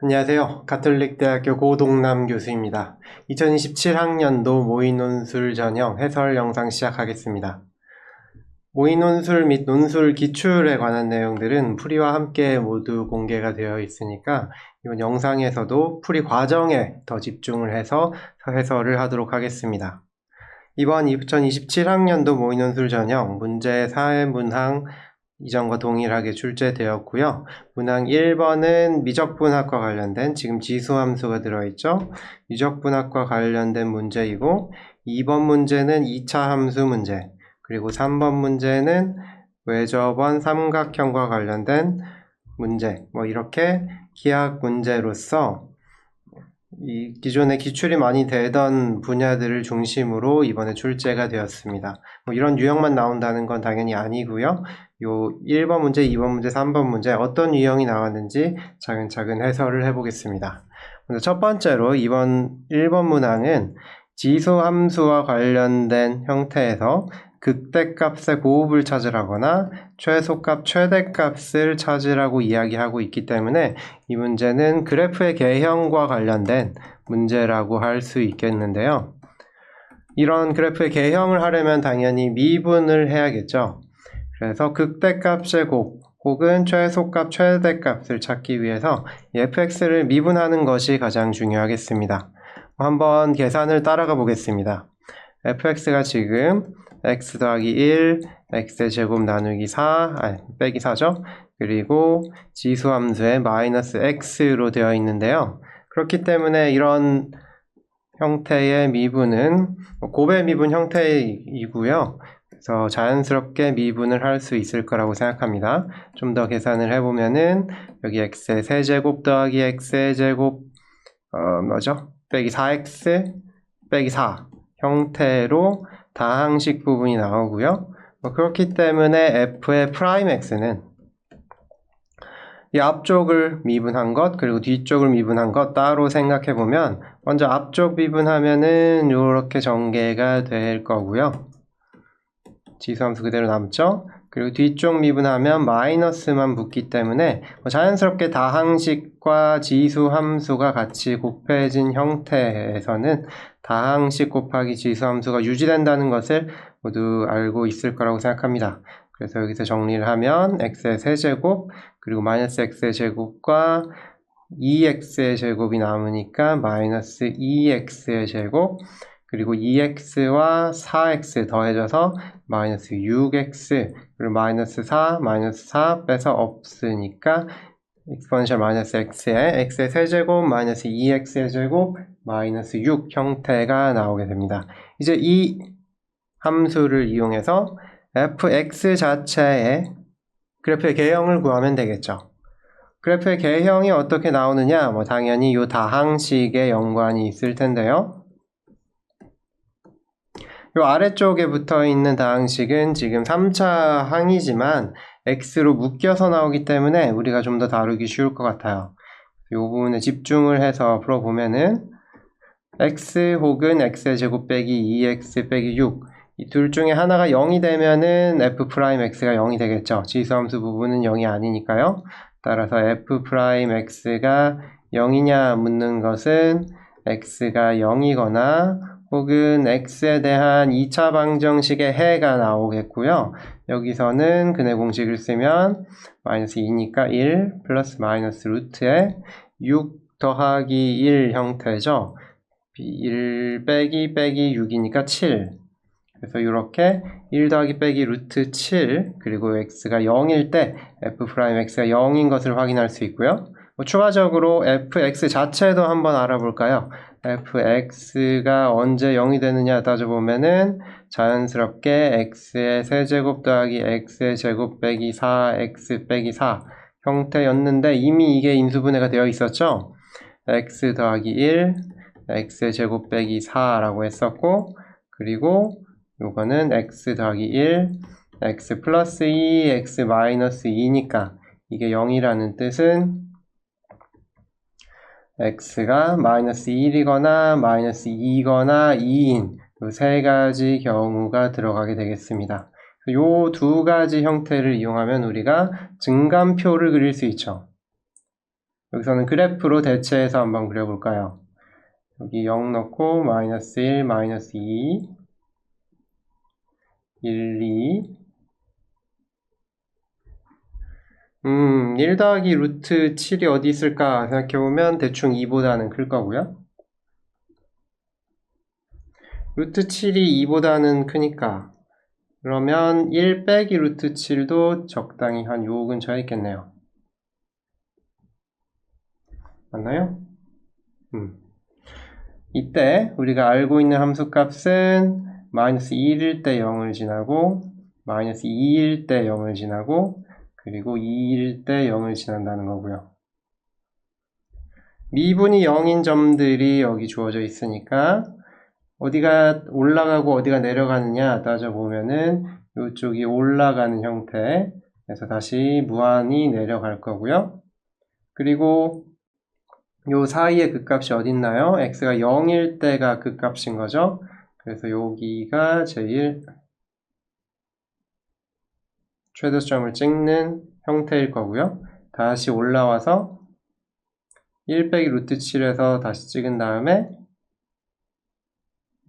안녕하세요. 가톨릭대학교 고동남 교수입니다. 2027학년도 모의논술 전형 해설 영상 시작하겠습니다. 모의논술 및 논술 기출에 관한 내용들은 풀이와 함께 모두 공개가 되어 있으니까 이번 영상에서도 풀이 과정에 더 집중을 해서 해설을 하도록 하겠습니다. 이번 2027학년도 모의논술 전형 문제 사회문항 이전과 동일하게 출제되었고요. 문항 1번은 미적분학과 관련된 지금 지수함수가 들어있죠. 미적분학과 관련된 문제이고 2번 문제는 2차 함수 문제, 그리고 3번 문제는 외접원 삼각형과 관련된 문제, 이렇게 기하 문제로서 이 기존에 기출이 많이 되던 분야들을 중심으로 이번에 출제가 되었습니다. 이런 유형만 나온다는 건 당연히 아니고요. 요 1번 문제, 2번 문제, 3번 문제 어떤 유형이 나왔는지 차근차근 해설을 해보겠습니다. 먼저 첫 번째로 이번 1번 문항은 지수함수와 관련된 형태에서 극대값의 고급을 찾으라거나 최소값, 최대값을 찾으라고 이야기하고 있기 때문에 이 문제는 그래프의 개형과 관련된 문제라고 할 수 있겠는데요. 이런 그래프의 개형을 하려면 당연히 미분을 해야겠죠. 그래서 극대값의 곱 혹은 최소값, 최대값을 찾기 위해서 fx를 미분하는 것이 가장 중요하겠습니다. 한번 계산을 따라가 보겠습니다. fx가 지금 x 더하기 1, x의 제곱 나누기 4, 빼기 4죠? 그리고 지수함수에 마이너스 x로 되어 있는데요. 그렇기 때문에 이런 형태의 미분은 곱의 미분 형태이고요. 그래서 자연스럽게 미분을 할 수 있을 거라고 생각합니다. 좀 더 계산을 해보면은 여기 x의 세제곱 더하기 x의 제곱 빼기 4x 빼기 4 형태로 다항식 부분이 나오고요. 그렇기 때문에 f의 프라임 x는 이 앞쪽을 미분한 것 그리고 뒤쪽을 미분한 것 따로 생각해 보면 먼저 앞쪽 미분하면은 이렇게 전개가 될 거고요. 지수함수 그대로 남죠. 그리고 뒤쪽 미분하면 마이너스만 붙기 때문에 자연스럽게 다항식과 지수함수가 같이 곱해진 형태에서는 다항식 곱하기 지수함수가 유지된다는 것을 모두 알고 있을 거라고 생각합니다. 그래서 여기서 정리를 하면 x의 세제곱 그리고 마이너스 x의 제곱과 2x의 제곱이 남으니까 마이너스 2x의 제곱 그리고 2x와 4x 더해져서 마이너스 6x 그리고 마이너스 4, 마이너스 4 빼서 없으니까 exponential 마이너스 x의 세제곱 마이너스 2x의 제곱 마이너스 6 형태가 나오게 됩니다. 이제 이 함수를 이용해서 fx 자체의 그래프의 개형을 구하면 되겠죠. 그래프의 개형이 어떻게 나오느냐? 당연히 이 다항식에 연관이 있을 텐데요. 이 아래쪽에 붙어 있는 다항식은 지금 3차 항이지만 x로 묶여서 나오기 때문에 우리가 좀 더 다루기 쉬울 것 같아요. 이 부분에 집중을 해서 풀어보면은 x 혹은 x의 제곱 빼기 2x 빼기 6 이 둘 중에 하나가 0이 되면은 f'x가 0이 되겠죠. 지수함수 부분은 0이 아니니까요. 따라서 f'x가 0이냐 묻는 것은 x가 0이거나 혹은 x에 대한 2차 방정식의 해가 나오겠고요. 여기서는 근의 공식을 쓰면 마이너스 2니까 1 플러스 마이너스 루트에 6 더하기 1 형태죠. 1 빼기 6이니까 7. 그래서 이렇게 1 더하기 빼기 루트 7 그리고 x가 0일 때 f'x가 0인 것을 확인할 수 있고요. 추가적으로 fx 자체도 한번 알아볼까요? fx가 언제 0이 되느냐 따져보면은 자연스럽게 x의 세제곱 더하기 x의 제곱 빼기 4x 빼기 4 형태였는데 이미 이게 인수분해가 되어 있었죠? x 더하기 1 x의 제곱 빼기 4라고 했었고 그리고 요거는 x 더하기 1 x 플러스 2 x 마이너스 2니까 이게 0이라는 뜻은 x가 마이너스 1이거나 마이너스 2거나 2인 이 세 가지 경우가 들어가게 되겠습니다. 이 두 가지 형태를 이용하면 우리가 증감표를 그릴 수 있죠. 여기서는 그래프로 대체해서 한번 그려볼까요? 여기 0 넣고 마이너스 1, 마이너스 2, 1, 2 1 더하기 루트 7이 어디 있을까 생각해보면 대충 2보다는 클 거고요. 루트 7이 2보다는 크니까 그러면 1 빼기 루트 7도 적당히 한 요 근처에 있겠네요. 맞나요? 이때 우리가 알고 있는 함수값은 마이너스 1일 때 0을 지나고 마이너스 2일 때 0을 지나고 그리고 2일 때 0을 지난다는 거고요. 미분이 0인 점들이 여기 주어져 있으니까 어디가 올라가고 어디가 내려가느냐 따져보면은 이쪽이 올라가는 형태에서 다시 무한히 내려갈 거고요. 그리고 요 사이의 극값이 어디 있나요? x가 0일 때가 극값인 거죠. 그래서 여기가 제일 최대점을 찍는 형태일 거고요. 다시 올라와서 1 빼기 루트 7에서 다시 찍은 다음에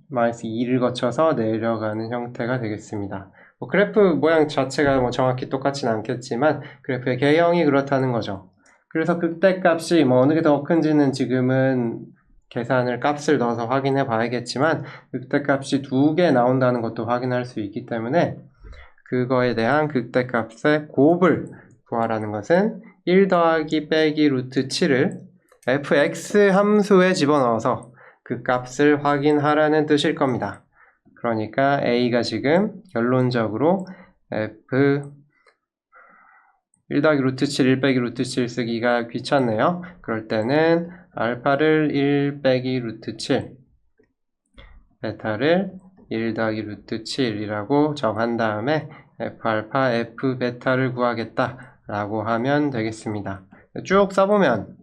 마이너스 2를 거쳐서 내려가는 형태가 되겠습니다. 그래프 모양 자체가 정확히 똑같지는 않겠지만 그래프의 개형이 그렇다는 거죠. 그래서 극대값이 어느 게 더 큰지는 지금은 계산을 값을 넣어서 확인해 봐야겠지만 극대값이 2개 나온다는 것도 확인할 수 있기 때문에 그거에 대한 극대값의 곱을 구하라는 것은 1 더하기 빼기 루트 7을 fx 함수에 집어넣어서 그 값을 확인하라는 뜻일 겁니다. 그러니까 a가 지금 결론적으로 f 1 더하기 루트 7, 1 빼기 루트 7 쓰기가 귀찮네요. 그럴 때는 알파를 1 빼기 루트 7, 베타를 1 더하기 루트 7이라고 정한 다음에 f알파, f베타를 구하겠다 라고 하면 되겠습니다. 쭉 써보면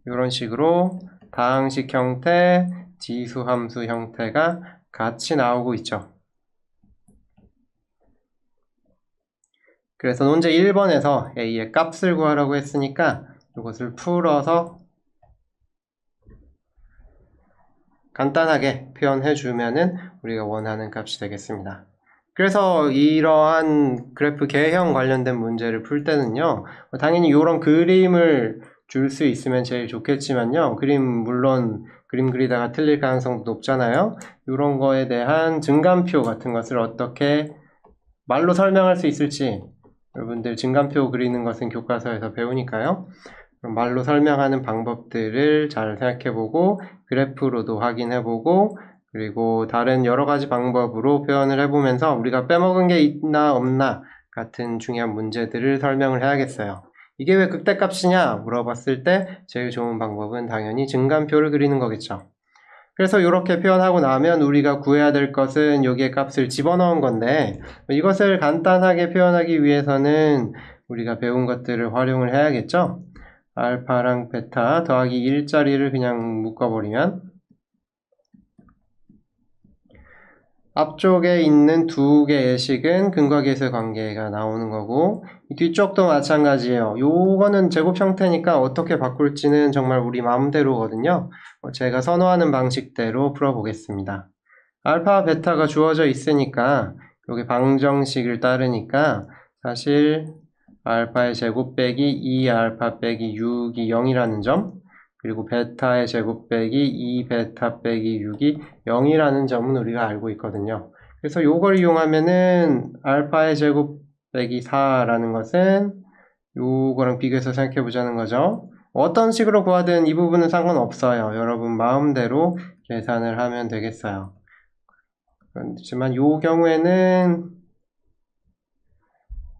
이런 식으로 다항식 형태, 지수함수 형태가 같이 나오고 있죠. 그래서 논제 1번에서 a의 값을 구하라고 했으니까 이것을 풀어서 간단하게 표현해 주면은 우리가 원하는 값이 되겠습니다. 그래서 이러한 그래프 개형 관련된 문제를 풀 때는요, 당연히 이런 그림을 줄 수 있으면 제일 좋겠지만요, 물론 그림 그리다가 틀릴 가능성도 높잖아요. 이런 거에 대한 증감표 같은 것을 어떻게 말로 설명할 수 있을지, 여러분들 증감표 그리는 것은 교과서에서 배우니까요. 그럼 말로 설명하는 방법들을 잘 생각해보고 그래프로도 확인해보고 그리고 다른 여러가지 방법으로 표현을 해보면서 우리가 빼먹은 게 있나 없나 같은 중요한 문제들을 설명을 해야겠어요. 이게 왜 극대값이냐 물어봤을 때 제일 좋은 방법은 당연히 증감표를 그리는 거겠죠. 그래서 이렇게 표현하고 나면 우리가 구해야 될 것은 여기에 값을 집어넣은 건데 이것을 간단하게 표현하기 위해서는 우리가 배운 것들을 활용을 해야겠죠. 알파랑 베타 더하기 1짜리를 그냥 묶어버리면 앞쪽에 있는 두 개의 식은 근과 계수의 관계가 나오는 거고 이 뒤쪽도 마찬가지예요. 요거는 제곱 형태니까 어떻게 바꿀지는 정말 우리 마음대로거든요. 제가 선호하는 방식대로 풀어보겠습니다. 알파, 베타가 주어져 있으니까 여기 방정식을 따르니까 사실 알파의 제곱 빼기 2알파 빼기 6이 0이라는 점 그리고 베타의 제곱 빼기 2베타 빼기 6이 0이라는 점은 우리가 알고 있거든요. 그래서 요걸 이용하면은 알파의 제곱 빼기 4라는 것은 요거랑 비교해서 생각해 보자는 거죠. 어떤 식으로 구하든 이 부분은 상관없어요. 여러분 마음대로 계산을 하면 되겠어요. 그렇지만 요 경우에는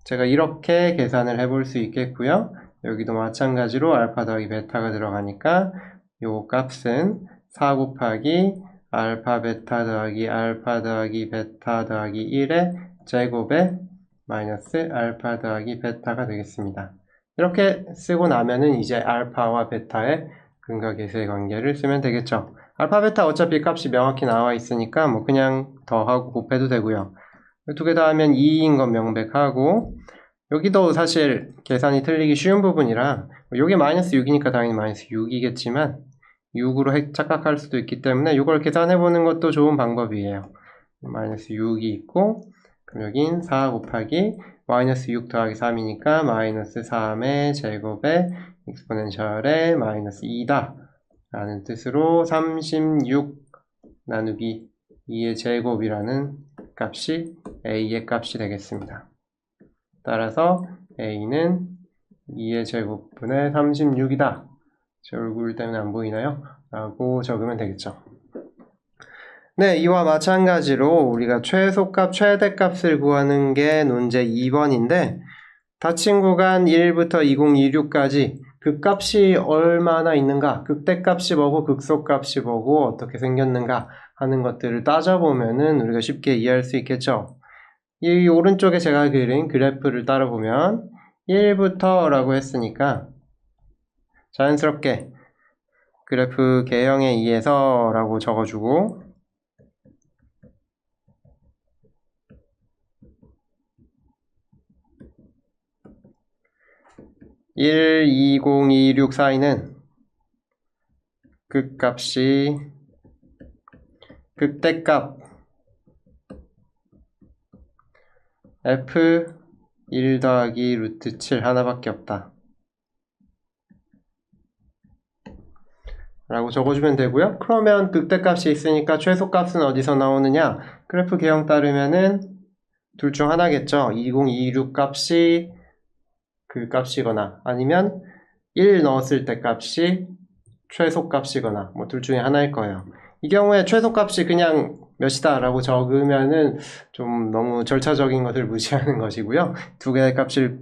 제가 이렇게 계산을 해볼 수 있겠고요. 여기도 마찬가지로 알파 더하기 베타가 들어가니까 요 값은 4 곱하기 알파 베타 더하기 알파 더하기 베타 더하기 1의 제곱에 마이너스 알파 더하기 베타가 되겠습니다. 이렇게 쓰고 나면은 이제 알파와 베타의 근과 계수의 관계를 쓰면 되겠죠. 알파 베타 어차피 값이 명확히 나와 있으니까 뭐 그냥 더하고 곱해도 되고요. 두 개 다 하면 2인 건 명백하고 여기도 사실 계산이 틀리기 쉬운 부분이라 요게 마이너스 6이니까 당연히 마이너스 6이겠지만 6으로 착각할 수도 있기 때문에 이걸 계산해보는 것도 좋은 방법이에요. 마이너스 6이 있고 그럼 여긴 4 곱하기 마이너스 6 더하기 3이니까 마이너스 3의 제곱에 익스포넨셜에 마이너스 2다 라는 뜻으로 36 나누기 2의 제곱이라는 값이 a의 값이 되겠습니다. 따라서 a는 2의 제곱분의 36이다. 제 얼굴 때문에 안 보이나요? 라고 적으면 되겠죠. 네, 이와 마찬가지로 우리가 최소값, 최대값을 구하는 게 논제 2번인데 닫힌 구간 1부터 2026까지 극값이 얼마나 있는가, 극대값이 뭐고 극소값이 뭐고 어떻게 생겼는가 하는 것들을 따져보면은 우리가 쉽게 이해할 수 있겠죠. 이 오른쪽에 제가 그린 그래프를 따라보면 1부터 라고 했으니까 자연스럽게 그래프 개형에 의해서 라고 적어주고 1, 20, 26 사이는 극값이 극대값 f 1 더하기 루트 7 하나밖에 없다 라고 적어주면 되고요. 그러면 극대값이 있으니까 최소값은 어디서 나오느냐? 그래프 개형 따르면은 둘 중 하나겠죠. 2026 값이 그 값이거나 아니면 1 넣었을 때 값이 최소값이거나 뭐 둘 중에 하나일 거예요. 이 경우에 최소값이 그냥 몇이다 라고 적으면은 좀 너무 절차적인 것을 무시하는 것이고요. 두 개의 값을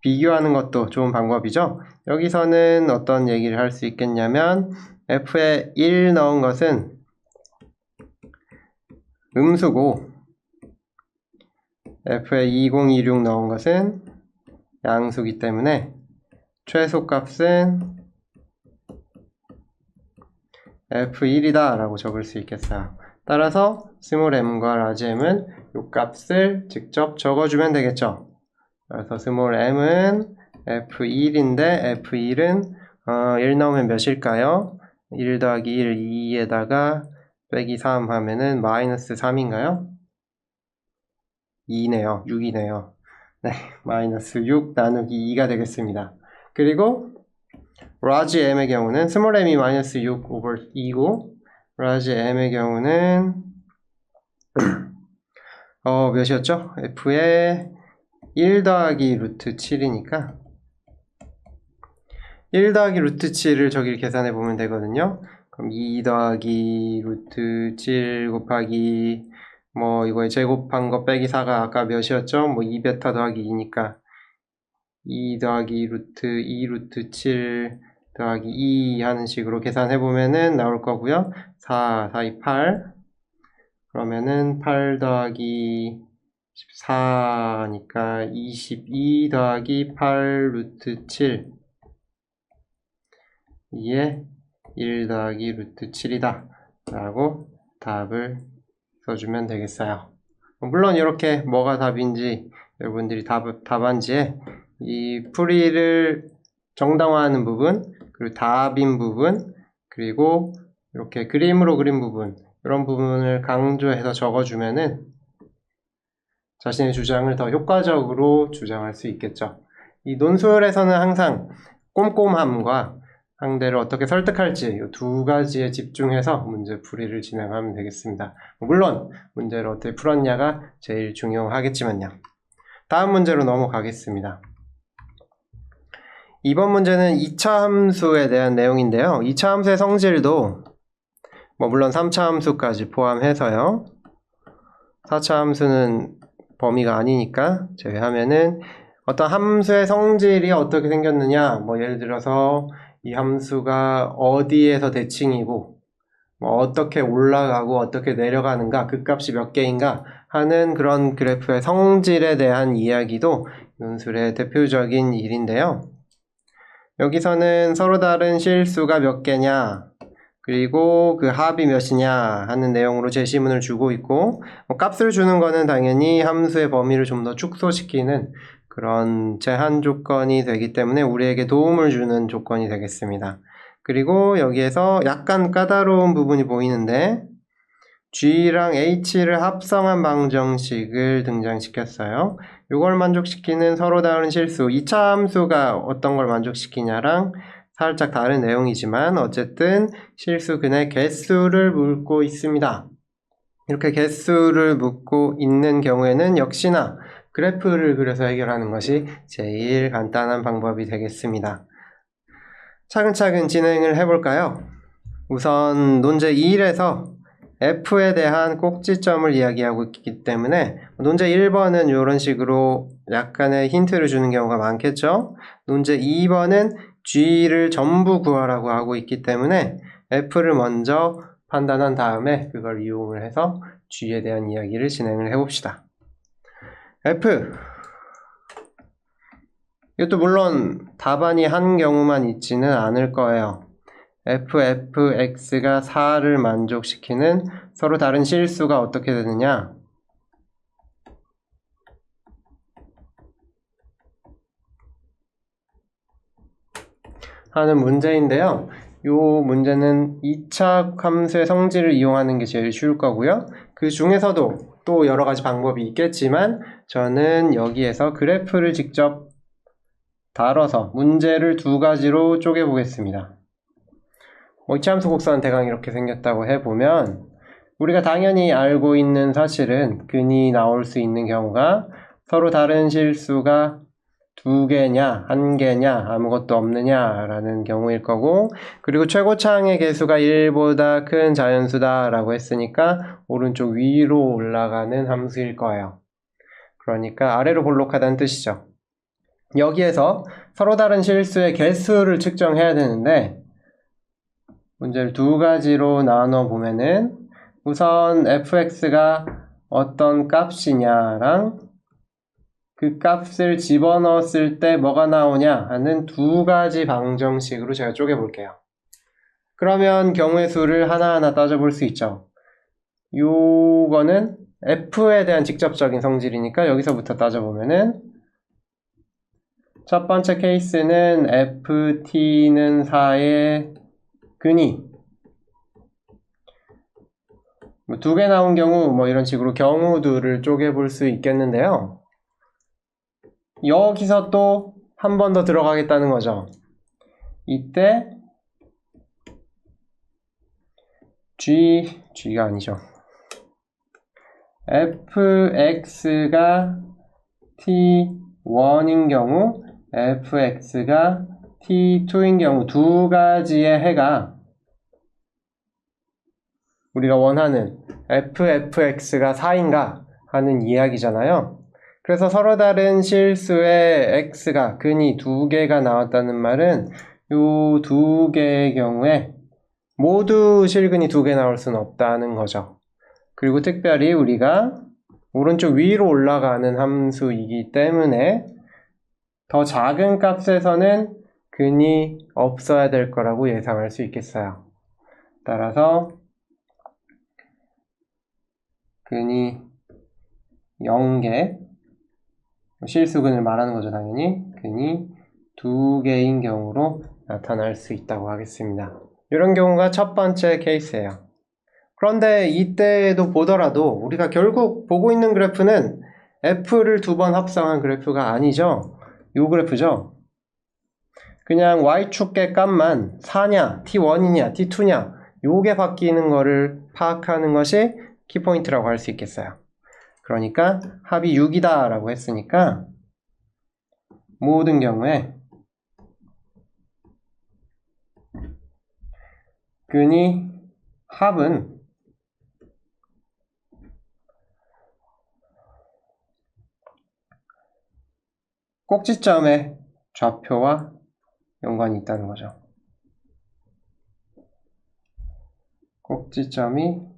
비교하는 것도 좋은 방법이죠. 여기서는 어떤 얘기를 할 수 있겠냐면 f에 1 넣은 것은 음수고 f에 2026 넣은 것은 양수기 때문에 최소값은 f1이다 라고 적을 수 있겠어요. 따라서 스몰 m과 라지 m은 이 값을 직접 적어주면 되겠죠. 그래서 스몰 m은 f1인데 f1은 1 넣으면 몇일까요? 1 더하기 1, 2에다가 빼기 3 하면은 마이너스 3인가요? 2네요. 6이네요. 네, 마이너스 6 나누기 2가 되겠습니다. 그리고 라지 m의 경우는 스몰 m이 마이너스 6 오버 2고 라지 m의 경우는 몇이었죠? f에 1 더하기 루트 7이니까 1 더하기 루트 7을 저길 계산해 보면 되거든요. 그럼 2 더하기 루트 7 곱하기 뭐 이거에 제곱한 거 빼기 4가 아까 몇이었죠? 뭐 2베타 더하기 2니까 2 더하기 루트 2 루트 7 더하기 2 하는 식으로 계산해 보면은 나올 거고요. 4, 4, 2, 8 그러면은 8 더하기 14니까 22 더하기 8 루트 7 2에 1 더하기 루트 7이다 라고 답을 써주면 되겠어요. 물론 이렇게 뭐가 답인지 여러분들이 답안지에 이 풀이를 정당화하는 부분 그리고 답인 부분 그리고 이렇게 그림으로 그린 부분 이런 부분을 강조해서 적어주면은 자신의 주장을 더 효과적으로 주장할 수 있겠죠. 이 논술에서는 항상 꼼꼼함과 상대를 어떻게 설득할지 이 두 가지에 집중해서 문제 풀이를 진행하면 되겠습니다. 물론 문제를 어떻게 풀었냐가 제일 중요하겠지만요. 다음 문제로 넘어가겠습니다. 이번 문제는 2차 함수에 대한 내용인데요. 2차 함수의 성질도 물론 3차 함수까지 포함해서요. 4차 함수는 범위가 아니니까 제외하면은 어떤 함수의 성질이 어떻게 생겼느냐 예를 들어서 이 함수가 어디에서 대칭이고 어떻게 올라가고 어떻게 내려가는가 그 값이 몇 개인가 하는 그런 그래프의 성질에 대한 이야기도 논술의 대표적인 일인데요. 여기서는 서로 다른 실수가 몇 개냐 그리고 그 합이 몇이냐 하는 내용으로 제시문을 주고 있고 값을 주는 거는 당연히 함수의 범위를 좀 더 축소시키는 그런 제한 조건이 되기 때문에 우리에게 도움을 주는 조건이 되겠습니다. 그리고 여기에서 약간 까다로운 부분이 보이는데 G랑 H를 합성한 방정식을 등장시켰어요. 이걸 만족시키는 서로 다른 실수, 2차 함수가 어떤 걸 만족시키냐랑 살짝 다른 내용이지만 어쨌든 실수근의 개수를 묻고 있습니다. 이렇게 개수를 묻고 있는 경우에는 역시나 그래프를 그려서 해결하는 것이 제일 간단한 방법이 되겠습니다. 차근차근 진행을 해볼까요? 우선 논제 2일에서 F에 대한 꼭지점을 이야기하고 있기 때문에 논제 1번은 이런 식으로 약간의 힌트를 주는 경우가 많겠죠? 논제 2번은 G를 전부 구하라고 하고 있기 때문에 F를 먼저 판단한 다음에 그걸 이용을 해서 G에 대한 이야기를 진행을 해봅시다. F 이것도 물론 답안이 한 경우만 있지는 않을 거예요. fx가 4를 만족시키는 서로 다른 실수가 어떻게 되느냐? 하는 문제인데요. 이 문제는 2차 함수의 성질을 이용하는 게 제일 쉬울 거고요. 그 중에서도 또 여러 가지 방법이 있겠지만 저는 여기에서 그래프를 직접 다뤄서 문제를 두 가지로 쪼개 보겠습니다. 2차 함수 곡선 대강 이렇게 생겼다고 해보면 우리가 당연히 알고 있는 사실은 근이 나올 수 있는 경우가 서로 다른 실수가 2개냐, 1개냐, 아무것도 없느냐 라는 경우일 거고, 그리고 최고차항의 개수가 1보다 큰 자연수다 라고 했으니까 오른쪽 위로 올라가는 함수일 거예요. 그러니까 아래로 볼록하다는 뜻이죠. 여기에서 서로 다른 실수의 개수를 측정해야 되는데 문제를 두 가지로 나눠 보면은 우선 fx가 어떤 값이냐랑 그 값을 집어넣었을 때 뭐가 나오냐 하는 두 가지 방정식으로 제가 쪼개볼게요. 그러면 경우의 수를 하나하나 따져볼 수 있죠. 요거는 f에 대한 직접적인 성질이니까 여기서부터 따져보면은 첫 번째 케이스는 ft는 4의 근이 2개 나온 경우 이런 식으로 경우들을 쪼개볼 수 있겠는데요. 여기서 또 한 번 더 들어가겠다는 거죠. 이때 G가 아니죠. fx가 t1인 경우, fx가 t2인 경우 두 가지의 해가 우리가 원하는 fx가 4인가 하는 이야기잖아요. 그래서 서로 다른 실수의 x가 근이 2개가 나왔다는 말은 이 2개의 경우에 모두 실근이 2개 나올 수는 없다는 거죠. 그리고 특별히 우리가 오른쪽 위로 올라가는 함수이기 때문에 더 작은 값에서는 근이 없어야 될 거라고 예상할 수 있겠어요. 따라서 근이 0개, 실수근을 말하는 거죠, 당연히. 근이 2개인 경우로 나타날 수 있다고 하겠습니다. 이런 경우가 첫 번째 케이스예요. 그런데 이때도 보더라도 우리가 결국 보고 있는 그래프는 F를 2번 합성한 그래프가 아니죠. 이 그래프죠. 그냥 Y축의 값만 4냐, T1이냐, T2냐 요게 바뀌는 거를 파악하는 것이 키포인트라고 할 수 있겠어요. 그러니까 합이 6이다 라고 했으니까 모든 경우에 근이 합은 꼭지점의 좌표와 연관이 있다는 거죠. 꼭지점이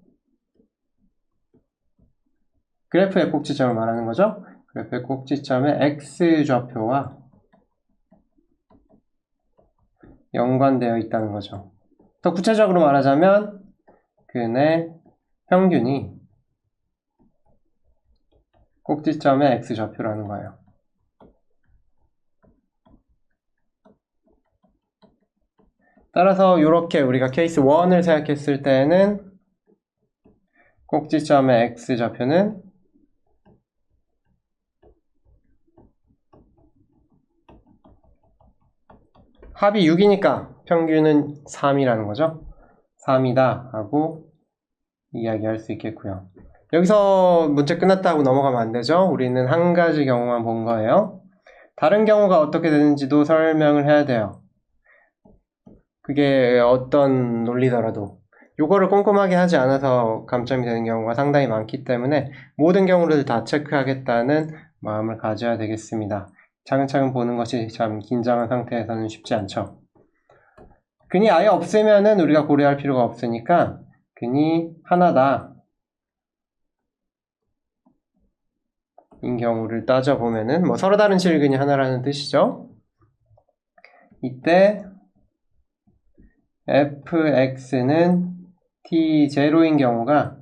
그래프의 꼭지점을 말하는 거죠. 그래프의 꼭지점의 x좌표와 연관되어 있다는 거죠. 더 구체적으로 말하자면 근의 평균이 꼭지점의 x좌표라는 거예요. 따라서 이렇게 우리가 케이스 1을 생각했을 때는 꼭지점의 x좌표는 합이 6이니까 평균은 3이라는 거죠. 3이다 하고 이야기할 수 있겠고요. 여기서 문제 끝났다고 넘어가면 안 되죠. 우리는 한 가지 경우만 본 거예요. 다른 경우가 어떻게 되는지도 설명을 해야 돼요. 그게 어떤 논리더라도 요거를 꼼꼼하게 하지 않아서 감점이 되는 경우가 상당히 많기 때문에 모든 경우를 다 체크하겠다는 마음을 가져야 되겠습니다. 차근차근 보는 것이 참 긴장한 상태에서는 쉽지 않죠. 근이 아예 없으면은 우리가 고려할 필요가 없으니까 근이 하나다 인 경우를 따져보면은 뭐 서로 다른 실근이 하나라는 뜻이죠. 이때 fx는 t0인 경우가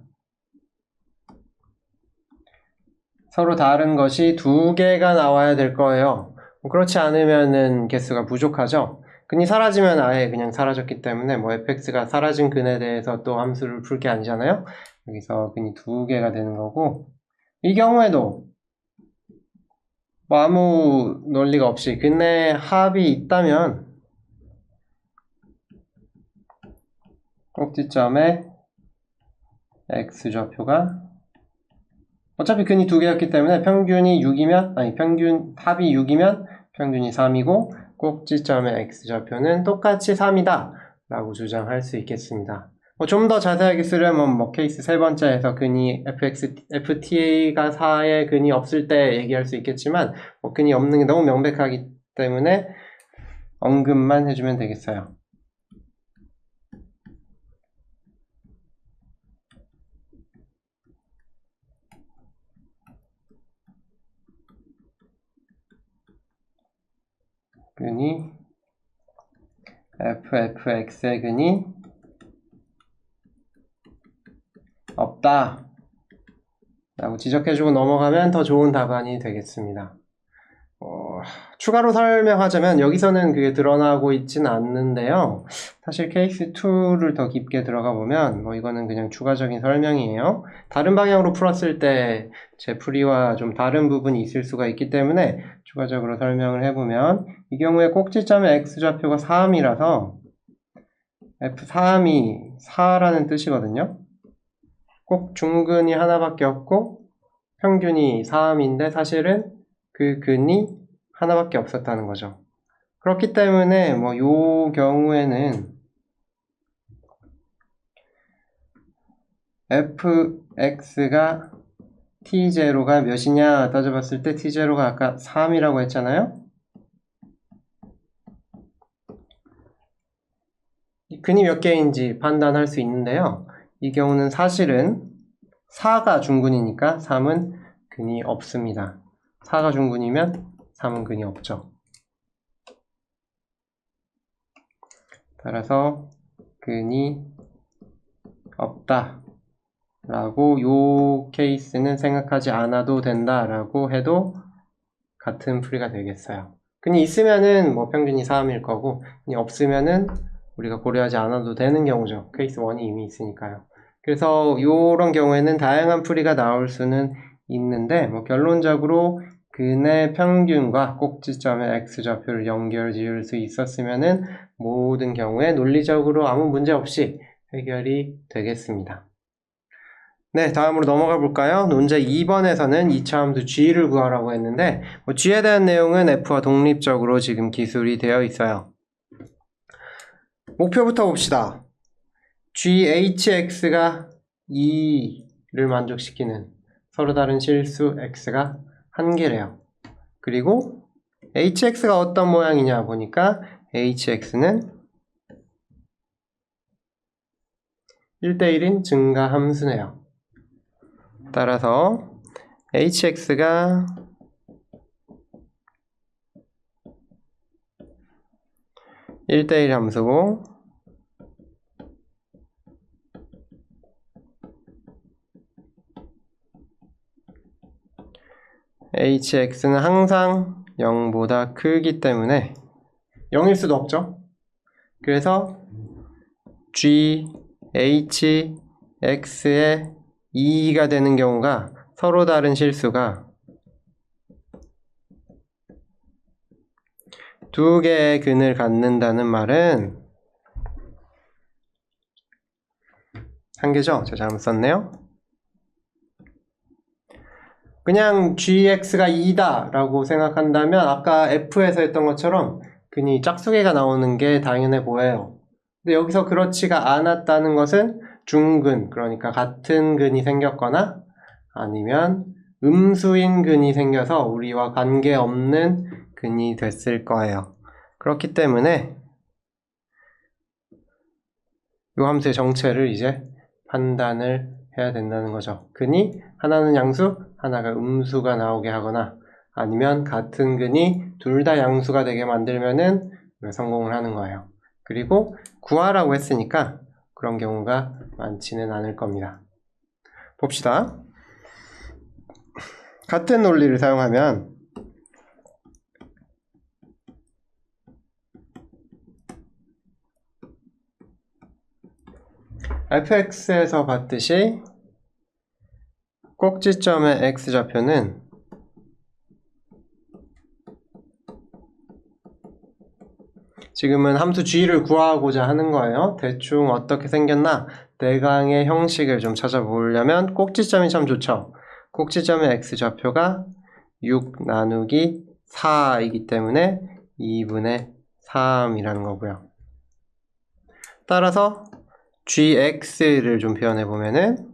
서로 다른 것이 두 개가 나와야 될 거예요. 그렇지 않으면은 개수가 부족하죠. 근이 사라지면 아예 그냥 사라졌기 때문에 뭐 fx가 사라진 근에 대해서 또 함수를 풀 게 아니잖아요. 여기서 근이 두 개가 되는 거고, 이 경우에도 뭐 아무 논리가 없이 근의 합이 있다면 꼭지점에 x좌표가 어차피 근이 두 개였기 때문에 평균이 6이면 합이 6이면 평균이 3이고 꼭지점의 x좌표는 똑같이 3이다 라고 주장할 수 있겠습니다. 좀 더 자세하게 쓰려면 뭐 케이스 세 번째에서 근이 ft가 4에 근이 없을 때 얘기할 수 있겠지만 근이 없는 게 너무 명백하기 때문에 언급만 해주면 되겠어요. 근이 fx의 근이 없다 라고 지적해주고 넘어가면 더 좋은 답안이 되겠습니다. 추가로 설명하자면 여기서는 그게 드러나고 있지는 않는데요. 사실 케이스 2를 더 깊게 들어가 보면 이거는 그냥 추가적인 설명이에요. 다른 방향으로 풀었을 때 제 풀이와 좀 다른 부분이 있을 수가 있기 때문에 추가적으로 설명을 해보면 이 경우에 꼭지점의 x좌표가 3이라서 f3이 4라는 뜻이거든요. 꼭 중근이 하나밖에 없고 평균이 3인데 사실은 그 근이 하나밖에 없었다는 거죠. 그렇기 때문에 요 경우에는 fx가 t0가 몇이냐 따져봤을 때 t0가 아까 3이라고 했잖아요. 근이 몇 개인지 판단할 수 있는데요. 이 경우는 사실은 4가 중근이니까 3은 근이 없습니다. 4가 중근이면 3은 근이 없죠. 따라서 근이 없다 라고 요 케이스는 생각하지 않아도 된다 라고 해도 같은 풀이가 되겠어요. 근이 있으면은 평균이 3일 거고 근이 없으면은 우리가 고려하지 않아도 되는 경우죠. 케이스 1이 이미 있으니까요. 그래서 이런 경우에는 다양한 풀이가 나올 수는 있는데 결론적으로 근의 평균과 꼭지점의 x좌표를 연결 지을 수 있었으면은 모든 경우에 논리적으로 아무 문제 없이 해결이 되겠습니다. 네, 다음으로 넘어가 볼까요? 문제 2번에서는 2차 함수 g를 구하라고 했는데 g에 대한 내용은 f와 독립적으로 지금 기술이 되어 있어요. 목표부터 봅시다. GHX가 2를 만족시키는 서로 다른 실수 x가 1개래요. 그리고 hx가 어떤 모양이냐 보니까 hx는 1대1인 증가 함수네요. 따라서 hx가 1대1 함수고 hx는 항상 0보다 크기 때문에 0일 수도 없죠. 그래서 G, H, X의 2가 되는 경우가 서로 다른 실수가 두 개의 근을 갖는다는 말은 한 개죠? 제가 잘못 썼네요. 그냥 gx가 2다 라고 생각한다면 아까 f에서 했던 것처럼 근이 짝수개가 나오는 게 당연해 보여요. 근데 여기서 그렇지가 않았다는 것은 중근, 그러니까 같은 근이 생겼거나 아니면 음수인 근이 생겨서 우리와 관계없는 근이 됐을 거예요. 그렇기 때문에 이 함수의 정체를 이제 판단을 해야 된다는 거죠. 근이 하나는 양수, 하나가 음수가 나오게 하거나 아니면 같은 근이 둘 다 양수가 되게 만들면은 성공을 하는 거예요. 그리고 구하라고 했으니까 그런 경우가 많지는 않을 겁니다. 봅시다. 같은 논리를 사용하면 fx에서 봤듯이 꼭지점의 x좌표는 지금은 함수 g를 구하고자 하는 거예요. 대충 어떻게 생겼나 대강의 형식을 좀 찾아보려면 꼭지점이 참 좋죠. 꼭지점의 x좌표가 6 나누기 4이기 때문에 2분의 3이라는 거고요. 따라서 gx를 좀 표현해보면은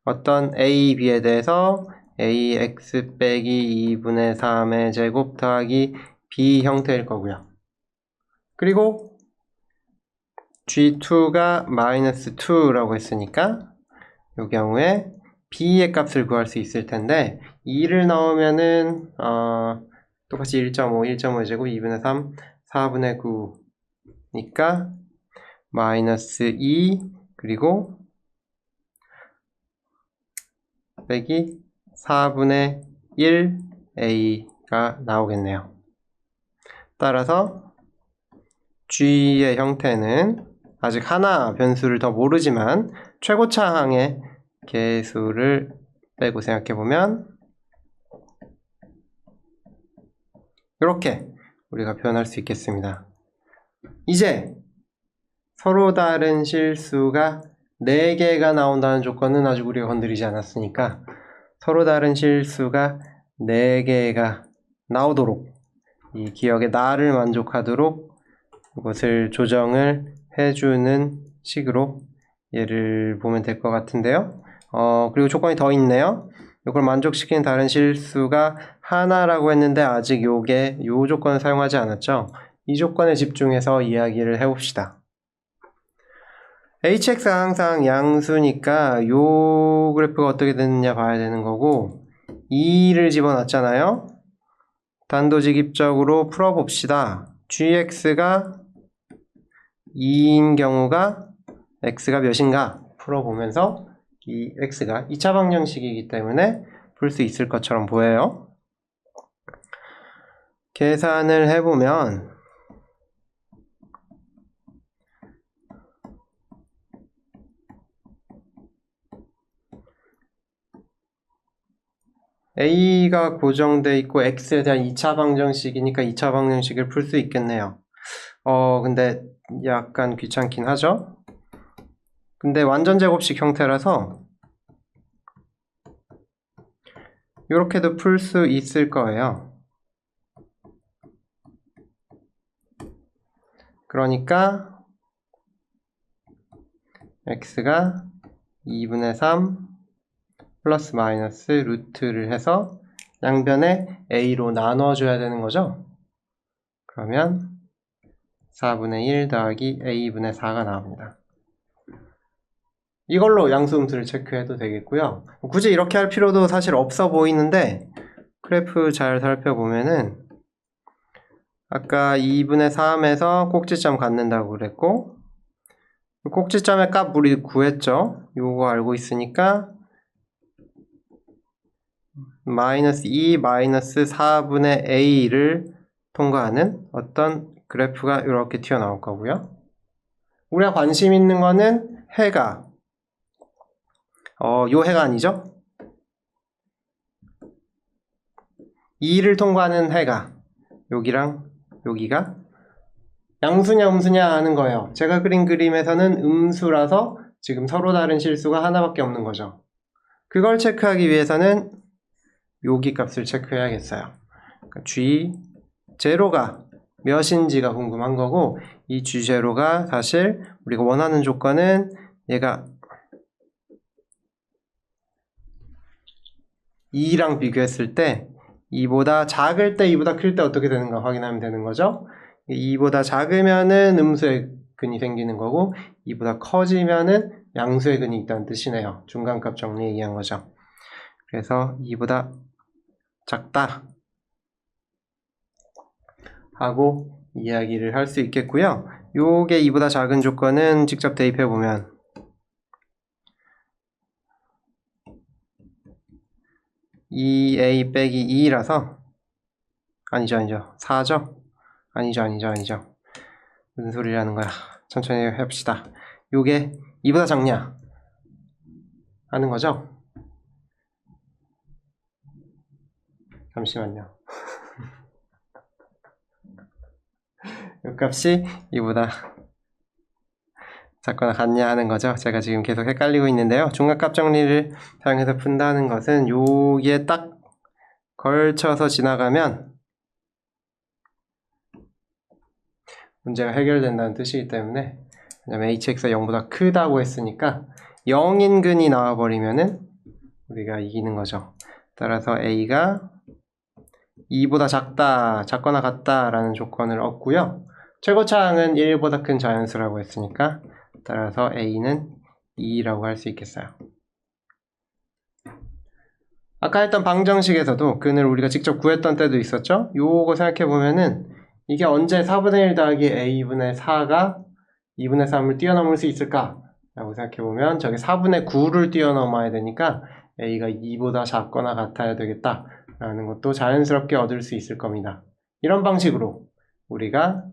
어떤 a, b에 대해서 ax 빼기 2분의 3의 제곱 더하기 b 형태일 거고요. 그리고 g2가 마이너스 2라고 했으니까 이 경우에 b의 값을 구할 수 있을 텐데 2를 넣으면은 똑같이 1.5, 1.5의 제곱 2분의 3, 4분의 9니까 마이너스 2 그리고 빼기 4분의 1a가 나오겠네요. 따라서 g의 형태는 아직 하나 변수를 더 모르지만 최고차항의 개수를 빼고 생각해보면 이렇게 우리가 표현할 수 있겠습니다. 이제 서로 다른 실수가 4개가 나온다는 조건은 아직 우리가 건드리지 않았으니까 서로 다른 실수가 4개가 나오도록 이 기억의 나를 만족하도록 이것을 조정을 해주는 식으로 얘를 보면 될 것 같은데요. 그리고 조건이 더 있네요. 이걸 만족시키는 다른 실수가 하나라고 했는데 아직 요 조건을 사용하지 않았죠. 이 조건에 집중해서 이야기를 해봅시다. hx가 항상 양수니까 요 그래프가 어떻게 되느냐 봐야 되는 거고 2를 집어넣었잖아요. 단도직입적으로 풀어봅시다. gx가 2인 경우가 x가 몇인가 풀어보면서 이 x가 2차 방정식이기 때문에 풀 수 있을 것처럼 보여요. 계산을 해보면 a가 고정되어 있고 x에 대한 2차 방정식이니까 2차 방정식을 풀 수 있겠네요. 근데 약간 귀찮긴 하죠? 근데 완전 제곱식 형태라서 이렇게도 풀 수 있을 거예요. 그러니까 x가 2분의 3 플러스 마이너스 루트를 해서 양변에 a로 나눠줘야 되는 거죠. 그러면 4분의 1 더하기 a분의 4가 나옵니다. 이걸로 양수음수를 체크해도 되겠고요. 굳이 이렇게 할 필요도 사실 없어 보이는데 그래프 잘 살펴보면은 아까 2분의 3에서 꼭지점 갖는다고 그랬고 꼭지점의 값 우리 구했죠. 요거 알고 있으니까 마이너스 2 마이너스 4분의 a를 통과하는 어떤 그래프가 이렇게 튀어나올 거고요. 우리가 관심 있는 거는 해가 요 해가 아니죠? 2를 통과하는 해가 여기랑 여기가 양수냐 음수냐 하는 거예요. 제가 그린 그림에서는 음수라서 지금 서로 다른 실수가 하나밖에 없는 거죠. 그걸 체크하기 위해서는 여기 값을 체크해야겠어요. 그러니까 G0가 몇인지가 궁금한 거고, 이 G0가 사실 우리가 원하는 조건은 얘가 2랑 비교했을 때 2보다 작을 때 2보다 클 때 어떻게 되는가 확인하면 되는 거죠. 2보다 작으면은 음수의 근이 생기는 거고 2보다 커지면은 양수의 근이 있다는 뜻이네요. 중간값 정리에 의한 거죠. 그래서 2보다 작다 하고 이야기를 할 수 있겠고요. 요게 2보다 작은 조건은 직접 대입해 보면 2a 빼기 2라서 아니죠 4죠? 아니죠. 무슨 소리라는 거야. 천천히 해봅시다. 요게 2보다 작냐 하는 거죠? 잠시만요. 요 값이 2보다 작거나 같냐 하는 거죠. 제가 지금 계속 헷갈리고 있는데요. 중간값 정리를 사용해서 푼다는 것은 요기에 딱 걸쳐서 지나가면 문제가 해결된다는 뜻이기 때문에, 왜냐면 hx가 0보다 크다고 했으니까 0인 근이 나와버리면은 우리가 이기는 거죠. 따라서 a가 2보다 작다, 작거나 같다 라는 조건을 얻고요. 최고차항은 1보다 큰 자연수라고 했으니까 따라서 a는 2라고 할 수 있겠어요. 아까 했던 방정식에서도 근을 우리가 직접 구했던 때도 있었죠? 요거 생각해보면은 이게 언제 4분의 1 더하기 a분의 4가 2분의 3을 뛰어넘을 수 있을까? 라고 생각해보면 저게 4분의 9를 뛰어넘어야 되니까 a가 2보다 작거나 같아야 되겠다 라는 것도 자연스럽게 얻을 수 있을 겁니다. 이런 방식으로 우리가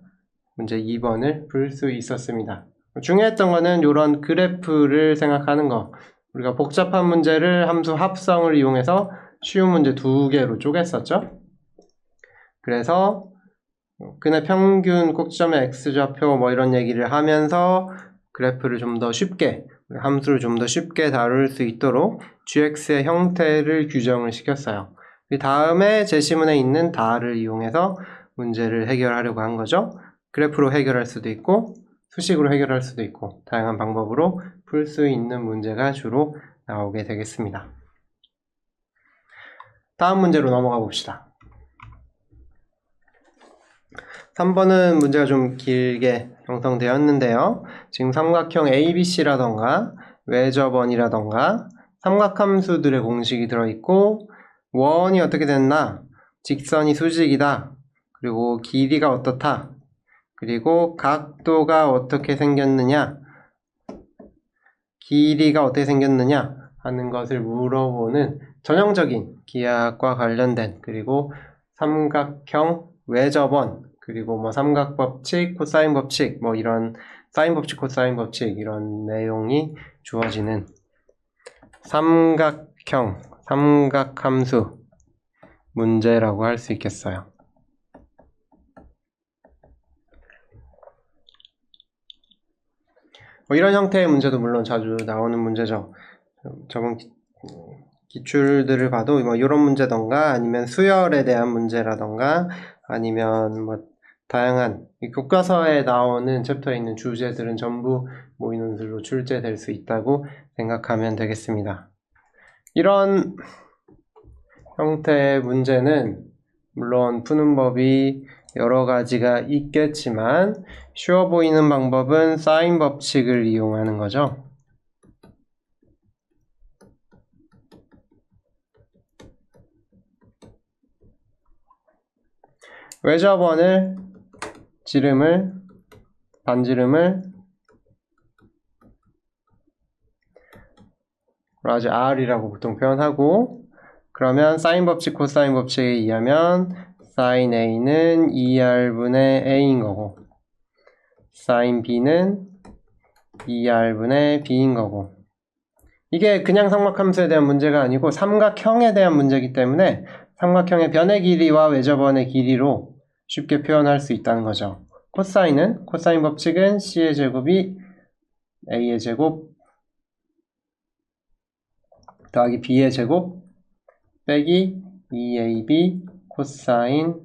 문제 2번을 풀 수 있었습니다. 중요했던 거는 이런 그래프를 생각하는 거. 우리가 복잡한 문제를 함수 합성을 이용해서 쉬운 문제 2개로 쪼갰었죠. 그래서 근의 평균, 꼭지점의 x좌표 뭐 이런 얘기를 하면서 그래프를 좀 더 쉽게, 함수를 좀 더 쉽게 다룰 수 있도록 gx의 형태를 규정을 시켰어요. 그 다음에 제시문에 있는 다를 이용해서 문제를 해결하려고 한 거죠. 그래프로 해결할 수도 있고 수식으로 해결할 수도 있고 다양한 방법으로 풀 수 있는 문제가 주로 나오게 되겠습니다. 다음 문제로 넘어가 봅시다. 3번은 문제가 좀 길게 형성되었는데요. 지금 삼각형 ABC라던가 외접원이라던가 삼각함수들의 공식이 들어있고 원이 어떻게 됐나, 직선이 수직이다, 그리고 길이가 어떻다, 그리고 각도가 어떻게 생겼느냐, 길이가 어떻게 생겼느냐 하는 것을 물어보는 전형적인 기하학과 관련된, 그리고 삼각형 외접원, 그리고 뭐 삼각법칙, 코사인 법칙, 뭐 이런 사인 법칙, 코사인 법칙 이런 내용이 주어지는 삼각형, 삼각함수 문제라고 할 수 있겠어요. 뭐 이런 형태의 문제도 물론 자주 나오는 문제죠. 저번 기출들을 봐도 뭐 이런 문제던가 아니면 수열에 대한 문제라던가 아니면 뭐 다양한 교과서에 나오는 챕터에 있는 주제들은 전부 모의논술로 출제될 수 있다고 생각하면 되겠습니다. 이런 형태의 문제는 물론 푸는 법이 여러 가지가 있겠지만 쉬워 보이는 방법은 사인 법칙을 이용하는 거죠. 외접원을 반지름을 라지 R이라고 보통 표현하고, 그러면 사인 법칙, 코사인 법칙에 의하면 사인 A는 2R분의 A인 거고 사인 B는 2r분의 b인 거고, 이게 그냥 삼각함수에 대한 문제가 아니고 삼각형에 대한 문제이기 때문에 삼각형의 변의 길이와 외접원의 길이로 쉽게 표현할 수 있다는 거죠. 코사인 법칙은 c의 제곱이 a의 제곱 더하기 b의 제곱 빼기 2ab 코사인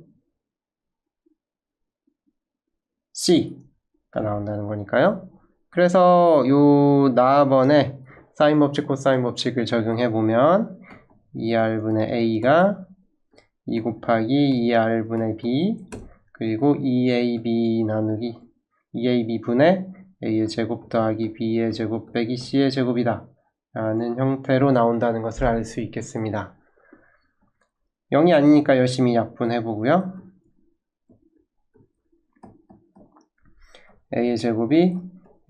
c가 나온다는 거니까요. 그래서 요 나번에 사인 법칙, 코사인 법칙을 적용해보면 2r분의 a가 2 곱하기 2r분의 b 그리고 2ab 나누기 2ab분의 a의 제곱 더하기 b의 제곱 빼기 c의 제곱이다 라는 형태로 나온다는 것을 알 수 있겠습니다. 0이 아니니까 열심히 약분해보고요. a의 제곱이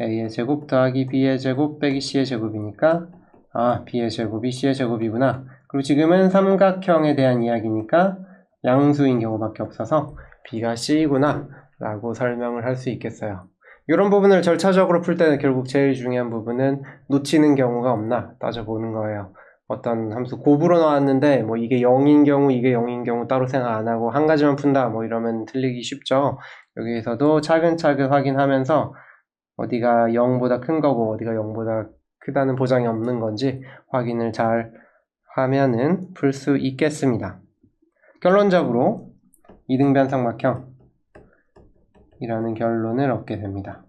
a의 제곱 더하기 b의 제곱 빼기 c의 제곱이니까 b의 제곱이 c의 제곱이구나. 그리고 지금은 삼각형에 대한 이야기니까 양수인 경우밖에 없어서 b가 c이구나 라고 설명을 할 수 있겠어요. 이런 부분을 절차적으로 풀 때는 결국 제일 중요한 부분은 놓치는 경우가 없나 따져보는 거예요. 어떤 함수 곱으로 나왔는데 뭐 이게 0인 경우 이게 0인 경우 따로 생각 안 하고 한 가지만 푼다 뭐 이러면 틀리기 쉽죠. 여기에서도 차근차근 확인하면서 어디가 0보다 큰 거고 어디가 0보다 크다는 보장이 없는 건지 확인을 잘 하면은 풀 수 있겠습니다. 결론적으로 이등변 삼각형이라는 결론을 얻게 됩니다.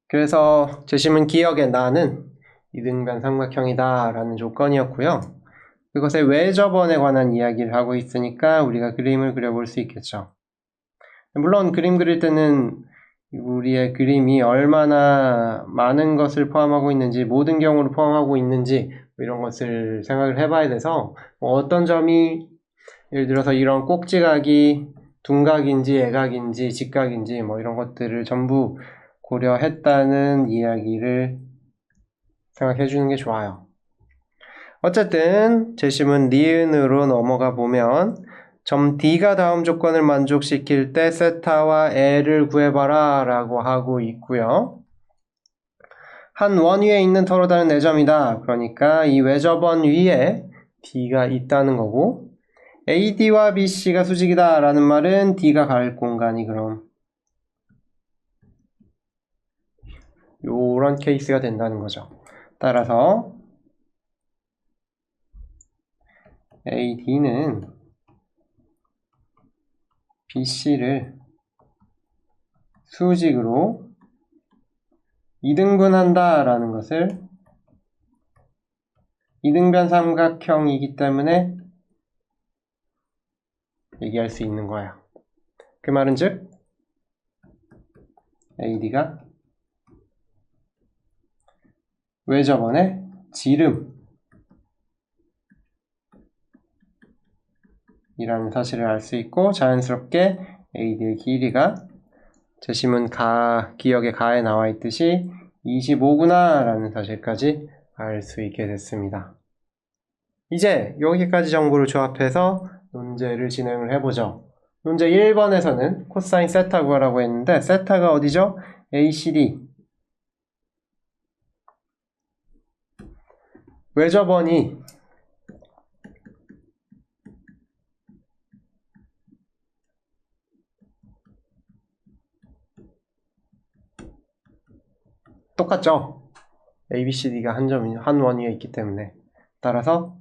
그래서 재심은 기억에 나는 이등변 삼각형이다 라는 조건이었고요. 그것의 외접원에 관한 이야기를 하고 있으니까 우리가 그림을 그려볼 수 있겠죠. 물론 그림 그릴 때는 우리의 그림이 얼마나 많은 것을 포함하고 있는지, 모든 경우를 포함하고 있는지 이런 것을 생각을 해봐야 돼서 어떤 점이 예를 들어서 이런 꼭지각이 둔각인지 애각인지 직각인지 뭐 이런 것들을 전부 고려했다는 이야기를 생각해 주는 게 좋아요. 어쨌든 재심은 니은으로 넘어가 보면 점 D가 다음 조건을 만족시킬 때 세타와 L을 구해봐라 라고 하고 있고요. 한 원 위에 있는 서로 다른 네 점이다. 그러니까 이 외접원 위에 D가 있다는 거고 AD와 BC가 수직이다 라는 말은 D가 갈 공간이 그럼 요런 케이스가 된다는 거죠. 따라서 AD는 BC를 수직으로 이등분한다 라는 것을 이등변 삼각형이기 때문에 얘기할 수 있는 거예요. 그 말은 즉 AD가 외접원의 지름이라는 사실을 알 수 있고 자연스럽게 AD의 길이가 재심은 기역의 가에 나와 있듯이 25구나 라는 사실까지 알 수 있게 됐습니다. 이제 여기까지 정보를 조합해서 논제를 진행을 해보죠. 논제 1번에서는 코사인 세타 구하라고 했는데 세타가 어디죠? ACD 외접원이 똑같죠? ABCD가 한 원 위에 있기 때문에 따라서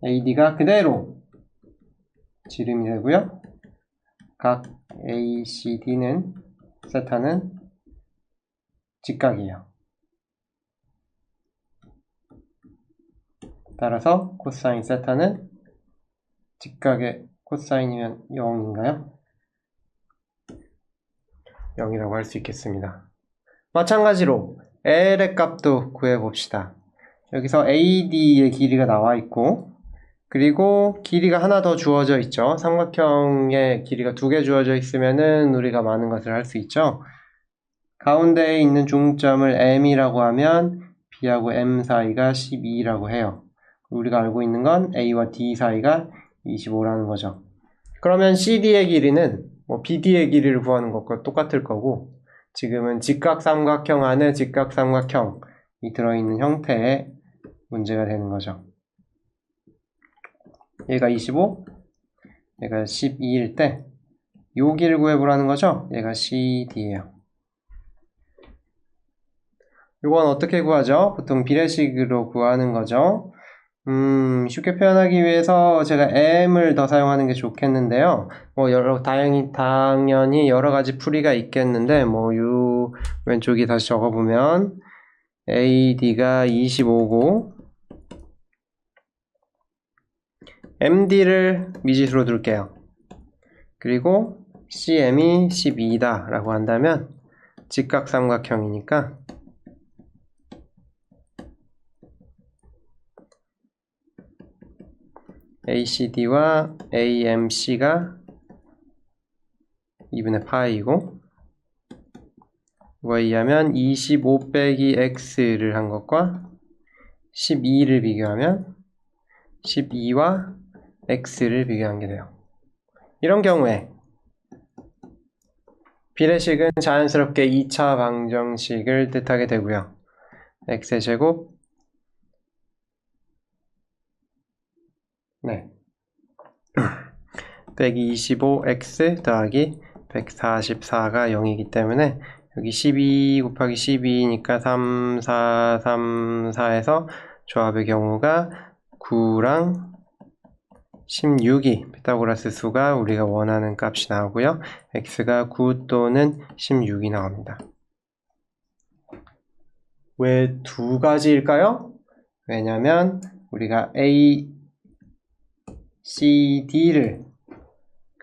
AD가 그대로 지름이 되고요. 각 ACD는 세타는 직각이에요. 따라서 코사인 세타는 직각의 코사인이면 0인가요? 0이라고 할 수 있겠습니다. 마찬가지로 L의 값도 구해봅시다. 여기서 AD의 길이가 나와 있고 그리고 길이가 하나 더 주어져 있죠. 삼각형의 길이가 2개 주어져 있으면은 우리가 많은 것을 할 수 있죠. 가운데에 있는 중점을 M이라고 하면 B하고 M 사이가 12라고 해요. 우리가 알고 있는 건 A와 D 사이가 25라는 거죠. 그러면 CD의 길이는 뭐 BD의 길이를 구하는 것과 똑같을 거고, 지금은 직각삼각형 안에 직각삼각형이 들어있는 형태의 문제가 되는 거죠. 얘가 25, 얘가 12일 때 요 길을 구해보라는 거죠. 얘가 CD예요. 요건 어떻게 구하죠? 보통 비례식으로 구하는 거죠. 쉽게 표현하기 위해서 제가 m을 더 사용하는 게 좋겠는데요. 뭐 당연히 여러 가지 풀이가 있겠는데, 요 왼쪽에 다시 적어보면 AD가 25고 MD를 미지수로 둘게요. 그리고 CM이 12다 라고 한다면 직각삼각형이니까 ACD와 AMC가 2분의 파이고, 이거에 의하면 25 빼기 X를 한 것과 12를 비교하면 12와 X를 비교한 게 돼요. 이런 경우에 비례식은 자연스럽게 2차 방정식을 뜻하게 되고요. X의 제곱 빼기 25x 더하기 144가 0이기 때문에 여기 12 곱하기 12니까 3, 4, 3, 4에서 조합의 경우가 9랑 16이 피타고라스 수가 우리가 원하는 값이 나오고요. x가 9 또는 16이 나옵니다. 왜 두 가지일까요? 왜냐면 우리가 A, C, D를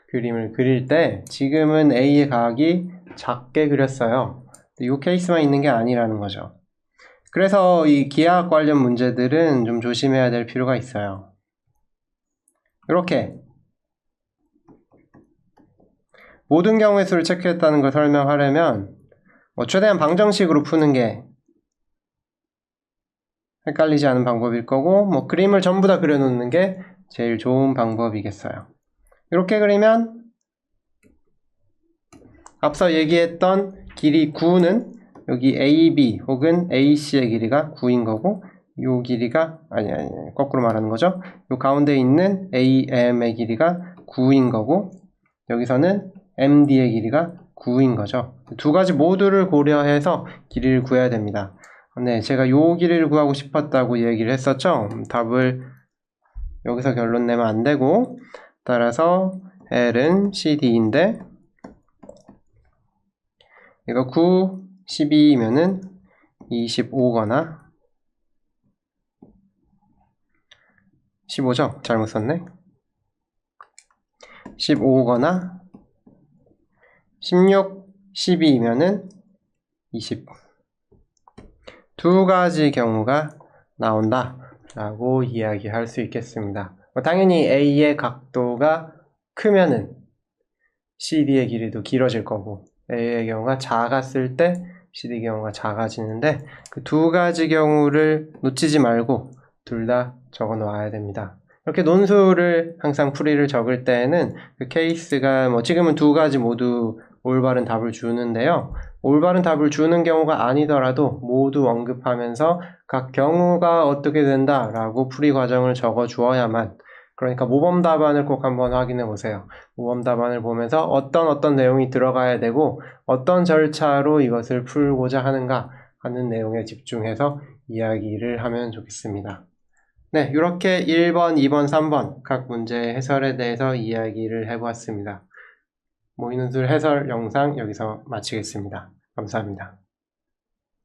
그림을 그릴 때 지금은 A의 각이 작게 그렸어요. 이 케이스만 있는 게 아니라는 거죠. 그래서 이 기하학 관련 문제들은 좀 조심해야 될 필요가 있어요. 이렇게 모든 경우의 수를 체크했다는 걸 설명하려면 최대한 방정식으로 푸는 게 헷갈리지 않은 방법일 거고, 그림을 전부 다 그려놓는 게 제일 좋은 방법이겠어요. 이렇게 그리면 앞서 얘기했던 길이 9는 여기 AB 혹은 AC의 길이가 9인 거고, 요 길이가 거꾸로 말하는 거죠. 요 가운데 있는 AM의 길이가 9인 거고, 여기서는 MD의 길이가 9인 거죠. 두 가지 모두를 고려해서 길이를 구해야 됩니다. 네, 제가 요 길이를 구하고 싶었다고 얘기를 했었죠. 답을 여기서 결론 내면 안 되고, 따라서 L은 CD인데 이거 9, 12이면은 25거나 15죠? 잘못 썼네. 15거나 16, 12이면은 20. 두 가지 경우가 나온다 라고 이야기할 수 있겠습니다. 당연히 A의 각도가 크면은 CD의 길이도 길어질 거고, A의 경우가 작았을 때 CD의 경우가 작아지는데, 그 두 가지 경우를 놓치지 말고 둘 다 적어 놓아야 됩니다. 이렇게 논술을 항상 풀이를 적을 때에는 그 케이스가 지금은 두 가지 모두 올바른 답을 주는데요. 올바른 답을 주는 경우가 아니더라도 모두 언급하면서 각 경우가 어떻게 된다라고 풀이 과정을 적어 주어야만, 그러니까 모범 답안을 꼭 한번 확인해 보세요. 모범 답안을 보면서 어떤 내용이 들어가야 되고 어떤 절차로 이것을 풀고자 하는가 하는 내용에 집중해서 이야기를 하면 좋겠습니다. 네, 이렇게 1번, 2번, 3번 각 문제 해설에 대해서 이야기를 해보았습니다. 모의논술 해설 영상 여기서 마치겠습니다. 감사합니다.